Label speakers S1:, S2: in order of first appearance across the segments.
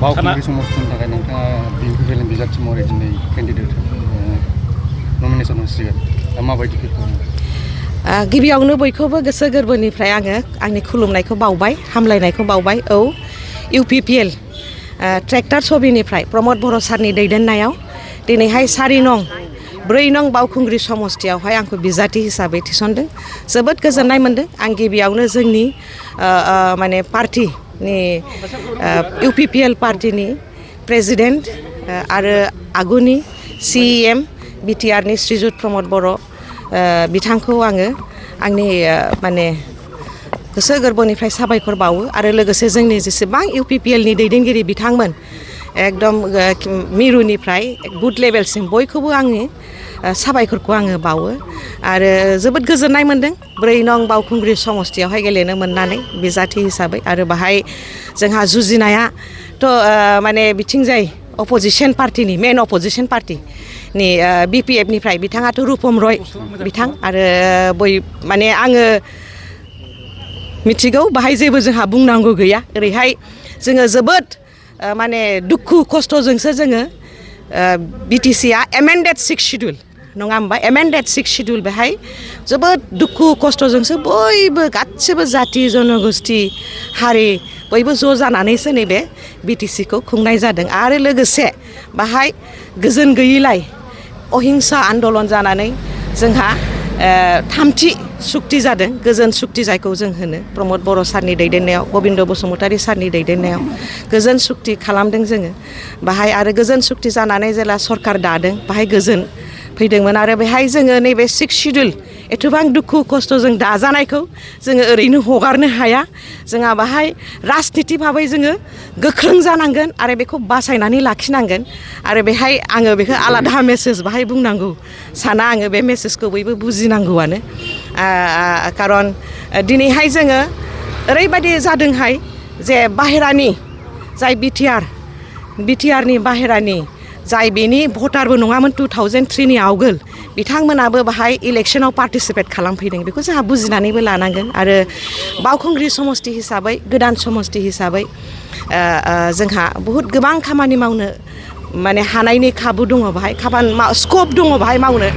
S1: बावखुंग्रि समस्थिनि थाखाय नोंथाङा बिएमपि बिजाथि महरै दिनै केन्डिडेट नमिनेसन होसिगोन दा माबायदि फिल खालामो?
S2: गिबियावनो बयखौबो गोसो गोरबोनिफ्राय आङो आंनि खुलुमनायखौ बावबाय, हामलायनायखौ बावबाय। औ, इउपिपिएल ट्रेक्टर सभिनिफ्राय प्रमद बर' सारनि दैदेननायाव दिनैहाय 4 नं बावखुंग्रि समस्थियावहाय आंखौ बिजाथि हिसाबै थिसनदों। जोबोद गोजोननाय मोनदों। आं गिबियावनो जोंनि माने पार्टिनि इउपिपिएल पार्टिनि प्रेसिडेन्ट आरो आगुनि सिएम बिटिआरनि श्रीजुत प्रमद बर' बिथांखौ आङो आंनि माने गोसो गोरबोनिफ्राय साबायखर बावो आरो लोगोसे जोंनि जेसेबां इउपिपिएलनि दैदेनगिरि बिथांमोन एकदम मिरुनिफ्राय बुथ लेभेलसिम बयखौबो आंनि साबायखरखौ आङो बावो आरो जोबोद गोजोननाय मोनदों 4 नं बावखुंग्रि समस्थियावहाय गेलेनो मोननानै बिजाथि हिसाबै। आरो बाहाय जोंहा जुजिनायाथ' माने बिथिंजाय अपोजिसन पार्टिनि मेन अपोजिसन पार्टिनि बिपिएफनिफ्राय बिथाङाथ' रुपम रय बिथां आरो माने आङो मिथिगौ बाहाय जेबो जोंहा बुंनांगौ गैया। ओरैहाय जोङो जोबोद माने दुखु खस्थ'जोंसो जोङो बिटिसिआ एमेन्डेड 6 शिड्युल नङा होमबा, एमेन्डेड 6 शिड्युल बेहाय जोबोद दुखु खस्थ'जोंसो बयबो गासिबो जाथि जनगोष्ठि हारि बयबो ज' जानानैसो नैबे बिटिसिखौ खुंनाय जादों आरो लोगोसे बाहाय गोजोन गैयैलाय अहिंसा आन्दलन जानानै जोंहा 3थि सुक्ति जादों, गोजोन सुक्ति जायखौ जों होनो प्रमद बर' सारनि दैदेननायाव, गबिन्द बसुमतारी सारनि दैदेननायाव गोजोन सुक्ति खालामदों जोङो बाहाय। आरो गोजोन सुक्ति जानानै जेला सरकार दादों बाहाय गोजोन फैदोंमोन आरो बेहाय जोङो नैबे 6 शिड्युल एथबां दुखु खस्थ'जों दाजानायखौ जोङो ओरैनो हगारनो हाया। जोंहा बाहाय राजनिति भाबै जोङो गोख्रों जानांगोन आरो बेखौ बासायनानै लाखिनांगोन आरो बेहाय आङो बेखौ आलादा मेसेज बाहाय बुंनांगौ साना, आङो बे मेसेजखौ बयबो बुजिनांगौआनो। खारन दिनैहाय जोङो ओरैबायदि जादोंहाय जे बाहेरानि जाय बिटिआरनि बाहेरानि जाय बेनि भटारबो नङामोन 2003नि आवगोल बिथांमोनाबो बाहाय इलेक्सनाव पार्टिसिपेट खालामफैदों। बेखौ जोंहा बुजिनानैबो लानांगोन आरो बावखुंग्रि समस्ति हिसाबै गोदान समस्ति हिसाबै जोंहा बहुद गोबां खामानि मावनो माने हानायनि खाबु दङ, बाहाय स्कप दङ बाहाय मावनो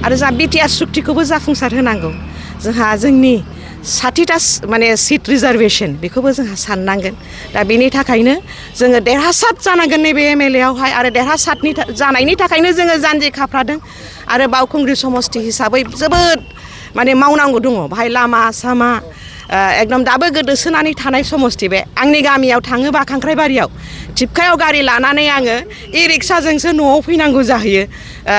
S2: आरो जोंहा बिटिआर सुक्तिखौबो जाफुंसार होनांगौ। जोंहा जोंनि 60टा माने सिट रिजार्भेसन बेखौबो जोंहा साननांगोन। दा बेनि थाखायनो जोङो देरहासार जानांगोन नैबे एमएलएआवहाय आरो देरहासार जानायनि थाखायनो जोङो जानजि खाफ्रादों आरो बावखुंग्रि समस्ति हिसाबै जोबोद माने मावनांगौ दङ बाहाय लामा सामा एकदम दाबो गोदोसोनानै थानाय समस्ति। बे आंनि गामियाव थाङोबा खांख्राइबारियाव थिपकायाव गारि लानानै आङो रिक्साजोंसो न'आव फैनांगौ जाहैयो।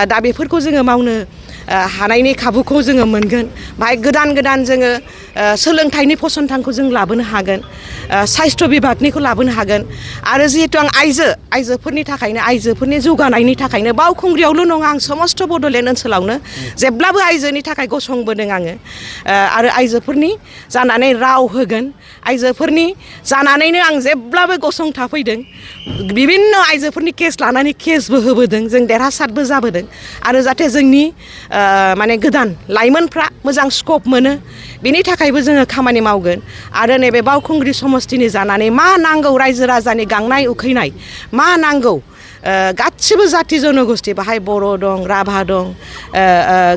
S2: दा बेफोरखौ जोङो मावनो हानायनि खाबुखौ जोङो मोनगोन। बाहाय गोदान जोङो सोलोंथाइनि फसंथानखौ जों लाबोनो हागोन, साहित्य बिभागनिखौ लाबोनो हागोन आरो जिहेतु आं आइजोफोरनि थाखायनो आइजोफोरनि जौगानायनि थाखायनो बावखुंग्रियावल' नङा आं समस्त बड'लेण्ड ओनसोलावनो जेब्लाबो आइजोनि थाखाय गसंबोदों आङो आरो आइजोफोरनि जानानै राव होगोन, आइजोफोरनि जानानैनो आं जेब्लाबो गसंथाफैदों। बिभिन्न आइजोफोरनि केस लानानै केसबो होबोदों, जों देरहासारबो जाबोदों आरो जाहाथे जोंनि माने गोदान लाइमोनफ्रा मोजां स्कप मोनो बेनि थाखायबो जोङो खामानि मावगोन। आरो नैबे बावखुंग्रि समस्तिनि जानानै मा नांगौ रायजो राजानि गांनाय उखैनाय मा नांगौ गासिबो जाथि जनगोष्ठि बाहाय बर' दं, राभा दं,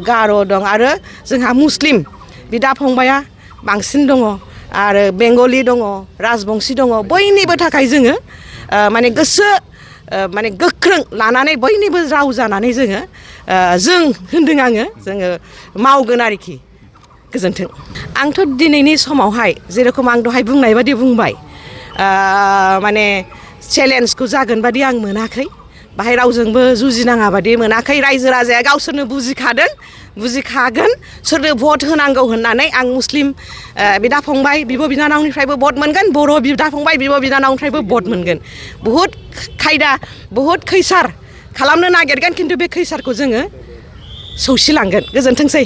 S2: गार' दं आरो जोंहा मुस्लिम बिदा फंबाया बांसिन दङ आरो बेंगलि दङ, राजबंसि दङ। बयनिबो थाखाय जोङो माने गोसो माने गोख्रों लानानै बयनिबो राव जानानै जोङो जों होनदों आङो जोङो मावगोन आरोखि। गोजोन्थों। आंथ' दिनैनि समावहाय जेरखम आं दहाय बुंनाय बादि बुंबाय माने चेलेन्जखौ जागोन बादि आं मोनाखै, बाहाय रावजोंबो जुजिनाङा बादि मोनाखै। रायजो राजाया गावसोरनो बुजिखागोन सोरनो भट होनांगौ होननानै। आं मुस्लिम बिदा फंबाय बिब' बिनानावनिफ्रायबो भट मोनगोन, बर' बिदा फंबाय बिब' बिनानावनिफ्रायबो भट मोनगोन। बहुद खैसार खालामनो नागिरगोन, खिन्थु बे खैसारखौ जोङो सौसिलांगोन। गोजोन्थोंसै।